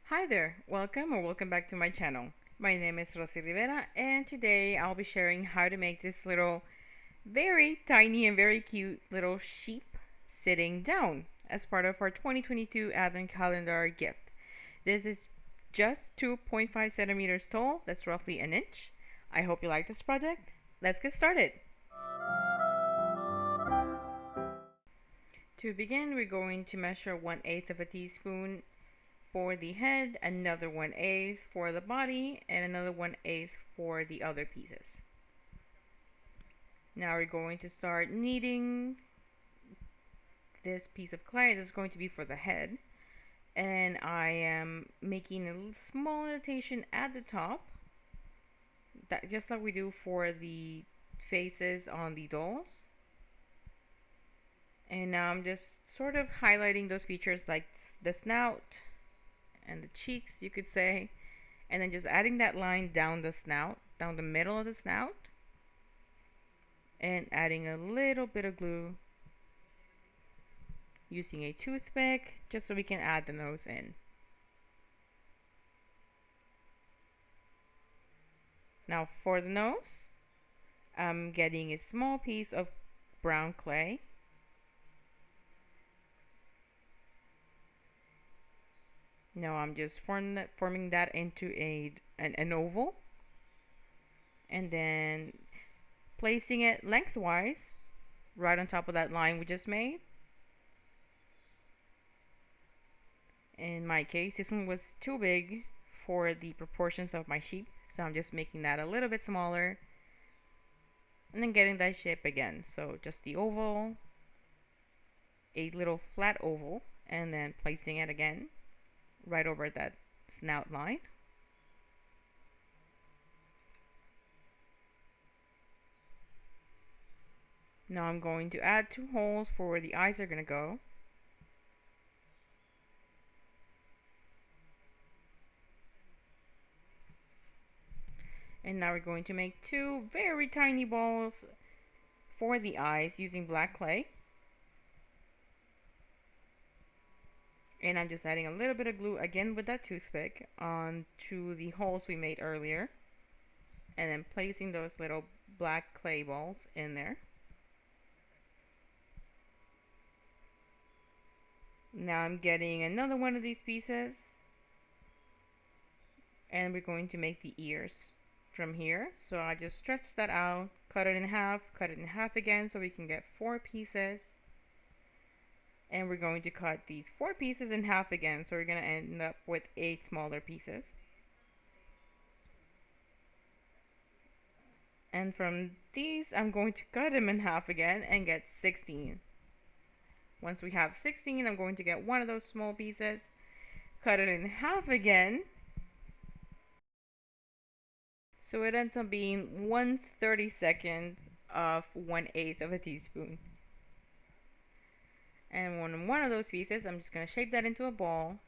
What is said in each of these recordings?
Hi there, welcome back to my channel. My name is Rossy Rivera and today I'll be sharing how to make this little very tiny and very cute little sheep sitting down as part of our 2022 Advent Calendar gift. This is just 2.5 centimeters tall, that's roughly an inch. I hope you like this project. Let's get started. To begin, we're going to measure 1/8 of a teaspoon for the head, another 1/8 for the body, and another 1/8 for the other pieces. Now we're going to start kneading this piece of clay. This is going to be for the head, and I am making a small indentation at the top, that just like we do for the faces on the dolls. And now I'm just sort of highlighting those features like the snout and the cheeks, you could say, and then just adding that line down the snout, down the middle of the snout, and adding a little bit of glue using a toothpick just so we can add the nose in. Now for the nose, I'm getting a small piece of brown clay. Now I'm just forming that into an oval, and then placing it lengthwise right on top of that line we just made. In my case, this one was too big for the proportions of my sheep, so I'm just making that a little bit smaller and then getting that shape again. So just the oval, a little flat oval, and then placing it again right over that snout line. Now I'm going to add 2 holes for where the eyes are going to go. And now we're going to make 2 very tiny balls for the eyes using black clay. And I'm just adding a little bit of glue again with that toothpick onto the holes we made earlier, and then placing those little black clay balls in there. Now I'm getting another one of these pieces, and we're going to make the ears from here. So I just stretch that out, cut it in half again so we can get 4 pieces. And we're going to cut these 4 pieces in half again, so we're going to end up with 8 smaller pieces. And from these, I'm going to cut them in half again and get 16. Once we have 16, I'm going to get one of those small pieces, cut it in half again, so it ends up being 1/32 of 1/8 of a teaspoon. And on one of those pieces, I'm just going to shape that into a ball,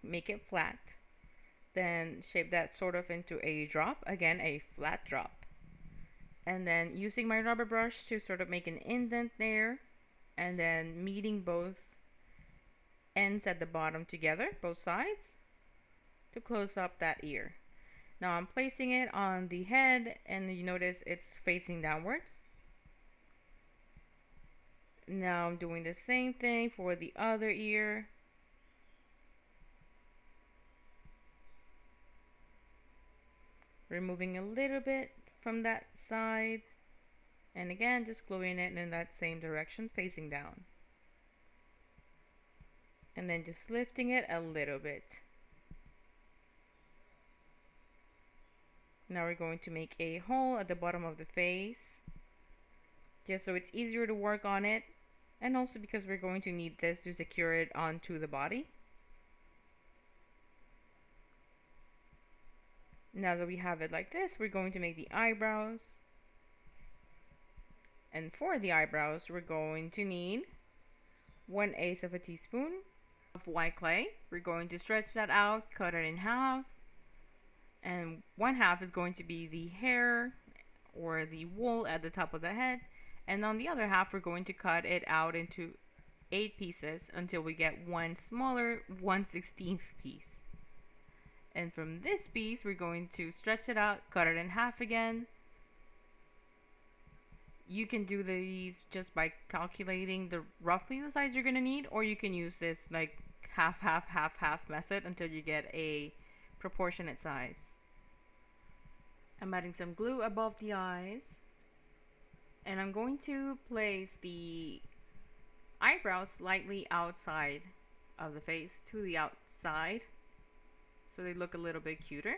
make it flat, then shape that sort of into a drop, again a flat drop. And then using my rubber brush to sort of make an indent there, and then meeting both ends at the bottom together, both sides, to close up that ear. Now I'm placing it on the head, and you notice it's facing downwards. Now I'm doing the same thing for the other ear. Removing a little bit from that side, and again just gluing it in that same direction, facing down. And then just lifting it a little bit. Now we're going to make a hole at the bottom of the face, just so it's easier to work on it, and also because we're going to need this to secure it onto the body. Now that we have it like this, we're going to make the eyebrows. And for the eyebrows, we're going to need 1/8 of a teaspoon of white clay. We're going to stretch that out, cut it in half, and 1/2 is going to be the hair or the wool at the top of the head, and on the other half we're going to cut it out into 8 pieces until we get one smaller 1/16 piece. And from this piece, we're going to stretch it out, cut it in half again. You can do these just by calculating roughly the size you're gonna need, or you can use this like half, half, half, half method until you get a proportionate size. I'm adding some glue above the eyes, and I'm going to place the eyebrows slightly outside of the face, to the outside, so they look a little bit cuter.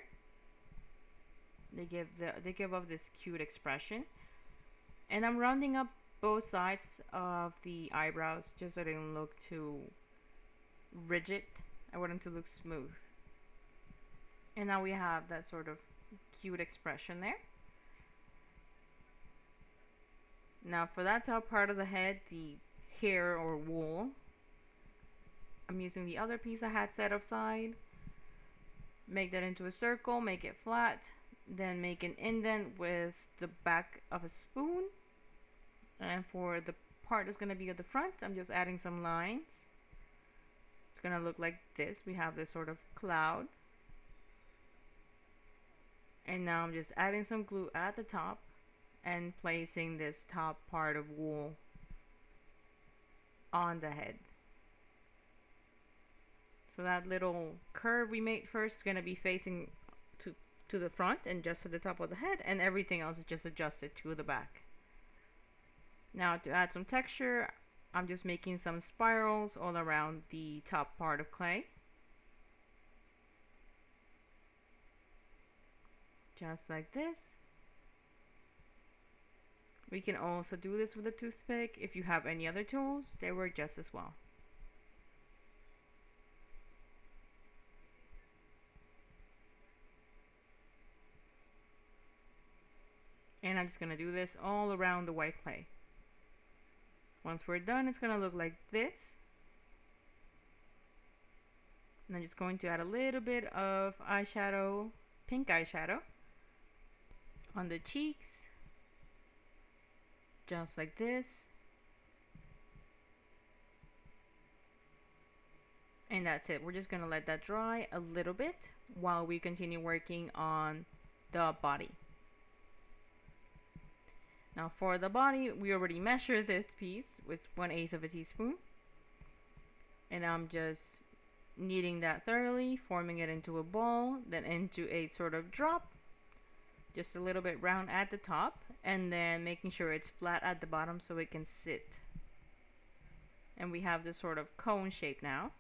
They give off this cute expression. And I'm rounding up both sides of the eyebrows just so they don't look too rigid. I want them to look smooth. And now we have that sort of cute expression there. Now for that top part of the head, the hair or wool, I'm using the other piece I had set aside. Make that into a circle, make it flat, then make an indent with the back of a spoon. And for the part that's going to be at the front, I'm just adding some lines. It's going to look like this. We have this sort of cloud. And now I'm just adding some glue at the top and placing this top part of wool on the head. So that little curve we made first is going to be facing to the front and just to the top of the head, and everything else is just adjusted to the back. Now to add some texture, I'm just making some spirals all around the top part of clay. Just like this. We can also do this with a toothpick. If you have any other tools, they work just as well. And I'm just going to do this all around the white clay. Once we're done, it's going to look like this. And I'm just going to add a little bit of eyeshadow, pink eyeshadow, on the cheeks. Just like this. And that's it. We're just going to let that dry a little bit while we continue working on the body. Now for the body, we already measured this piece with 1/8 of a teaspoon. And I'm just kneading that thoroughly, forming it into a ball, then into a sort of drop. Just a little bit round at the top, and then making sure it's flat at the bottom so it can sit. And we have this sort of cone shape now.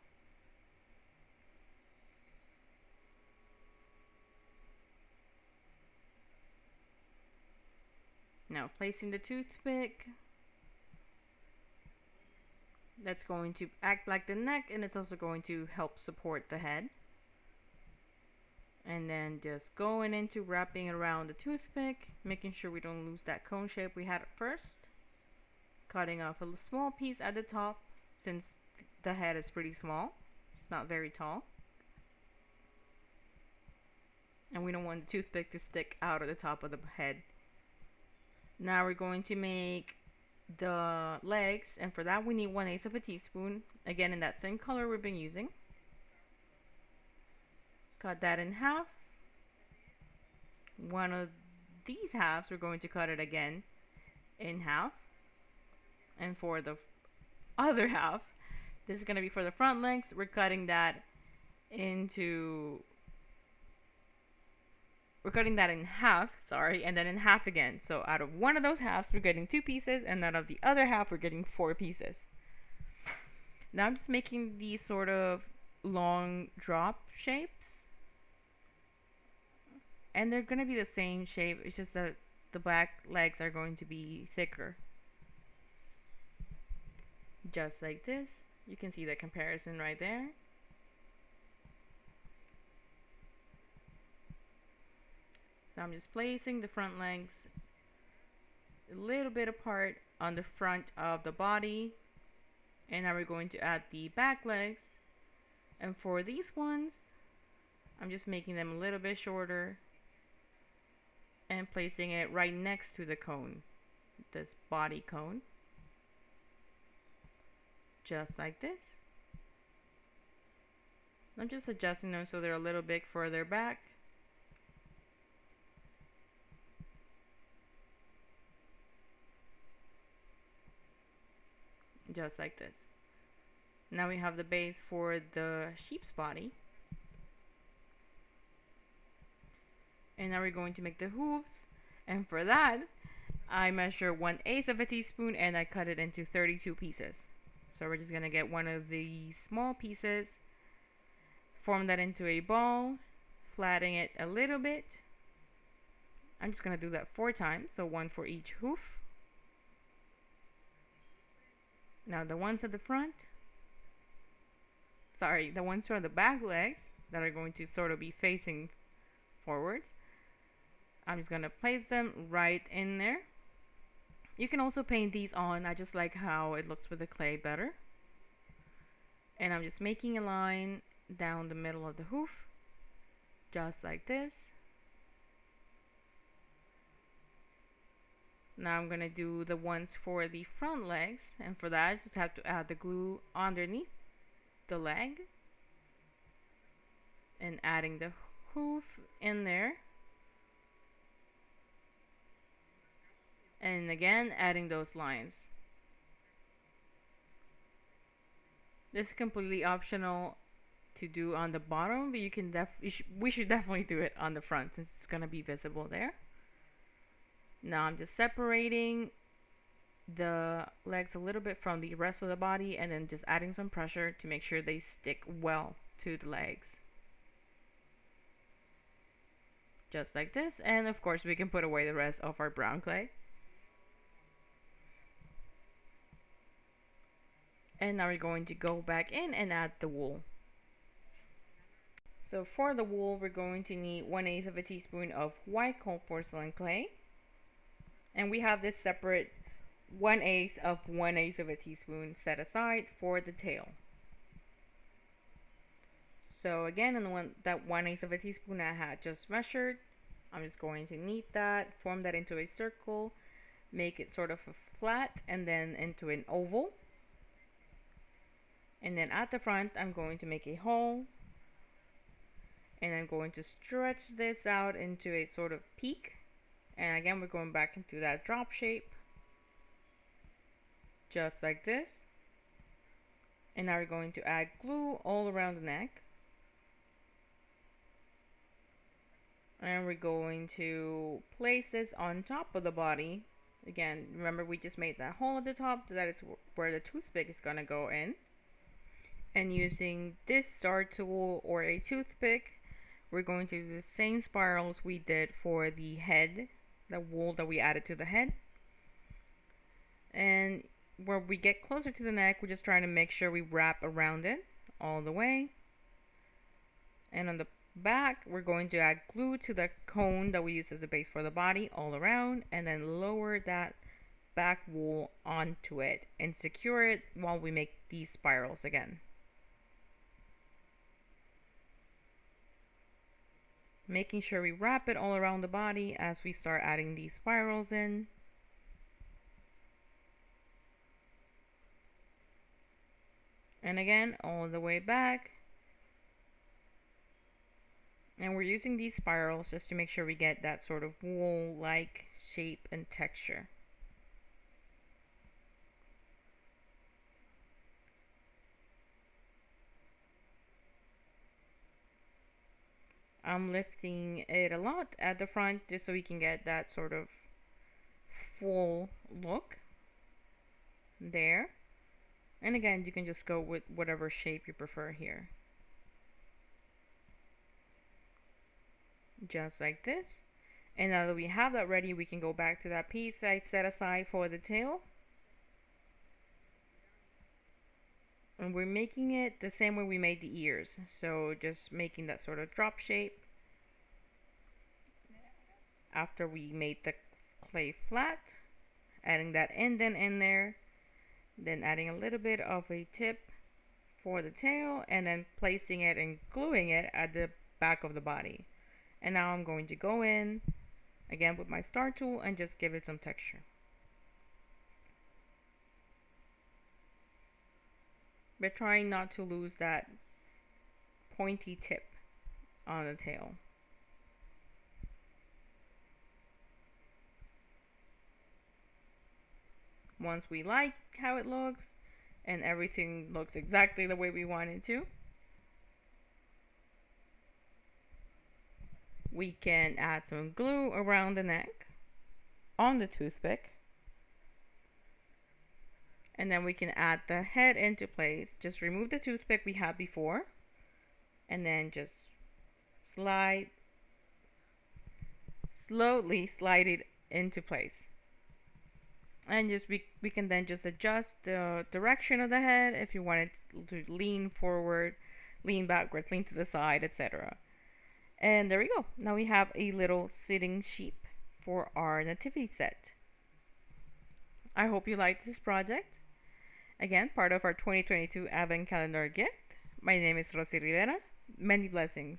Now placing the toothpick, that's going to act like the neck, and it's also going to help support the head. And then just going into wrapping it around the toothpick, making sure we don't lose that cone shape we had at first. Cutting off a small piece at the top, since the head is pretty small. It's not very tall. And we don't want the toothpick to stick out of the top of the head. Now we're going to make the legs, and for that we need 1/8 of a teaspoon, again in that same color we've been using. Cut that in half. One of these halves we're going to cut it again in half, and for the other half, this is going to be for the front legs, we're cutting that in half, sorry, and then in half again. So out of one of those halves, we're getting 2 pieces, and out of the other half, we're getting 4 pieces. Now I'm just making these sort of long drop shapes. And they're going to be the same shape, it's just that the back legs are going to be thicker. Just like this. You can see the comparison right there. So I'm just placing the front legs a little bit apart on the front of the body. And now we're going to add the back legs. And for these ones, I'm just making them a little bit shorter and placing it right next to the cone, this body cone. Just like this. I'm just adjusting them so they're a little bit further back. Just like this. Now we have the base for the sheep's body. And now we're going to make the hooves. And for that, I measure 1/8 of a teaspoon and I cut it into 32 pieces. So we're just going to get one of the small pieces, form that into a ball, flatten it a little bit. I'm just going to do that 4 times, so 1 for each hoof. Now the ones at the front, the ones for the back legs that are going to sort of be facing forwards, I'm just going to place them right in there. You can also paint these on. I just like how it looks with the clay better. And I'm just making a line down the middle of the hoof, just like this. Now I'm going to do the ones for the front legs, and for that I just have to add the glue underneath the leg and adding the hoof in there, and again adding those lines. This is completely optional to do on the bottom, but we should definitely do it on the front since it's going to be visible there. Now I'm just separating the legs a little bit from the rest of the body and then just adding some pressure to make sure they stick well to the legs. Just like this, and of course we can put away the rest of our brown clay. And now we're going to go back in and add the wool. So for the wool, we're going to need 1/8 of a teaspoon of white cold porcelain clay. And we have this separate 1/8 of 1/8 of a teaspoon set aside for the tail. So again, in that 1/8 of a teaspoon I had just measured, I'm just going to knead that, form that into a circle, make it sort of a flat and then into an oval. And then at the front, I'm going to make a hole. And I'm going to stretch this out into a sort of peak. And again, we're going back into that drop shape. Just like this. And now we're going to add glue all around the neck. And we're going to place this on top of the body. Again, remember we just made that hole at the top. That is where the toothpick is going to go in. And using this star tool or a toothpick, we're going to do the same spirals we did for the head, the wool that we added to the head. And where we get closer to the neck, we're just trying to make sure we wrap around it all the way. And on the back, we're going to add glue to the cone that we use as the base for the body all around, and then lower that back wool onto it and secure it while we make these spirals again. Making sure we wrap it all around the body as we start adding these spirals in. And again, all the way back. And we're using these spirals just to make sure we get that sort of wool-like shape and texture. I'm lifting it a lot at the front just so we can get that sort of full look there. And again, you can just go with whatever shape you prefer here. Just like this. And now that we have that ready, we can go back to that piece I set aside for the tail. And we're making it the same way we made the ears. So just making that sort of drop shape. After we made the clay flat, adding that indent in there. Then adding a little bit of a tip for the tail. And then placing it and gluing it at the back of the body. And now I'm going to go in again with my star tool and just give it some texture. But trying not to lose that pointy tip on the tail. Once we like how it looks and everything looks exactly the way we want it to, we can add some glue around the neck on the toothpick, and then we can add the head into place. Just remove the toothpick we had before and then just slowly slide it into place. And just we can then just adjust the direction of the head if you want it to lean forward, lean backwards, lean to the side, etc. And there we go. Now we have a little sitting sheep for our nativity set. I hope you liked this project. Again, part of our 2022 Advent Calendar gift. My name is Rossy Rivera. Many blessings.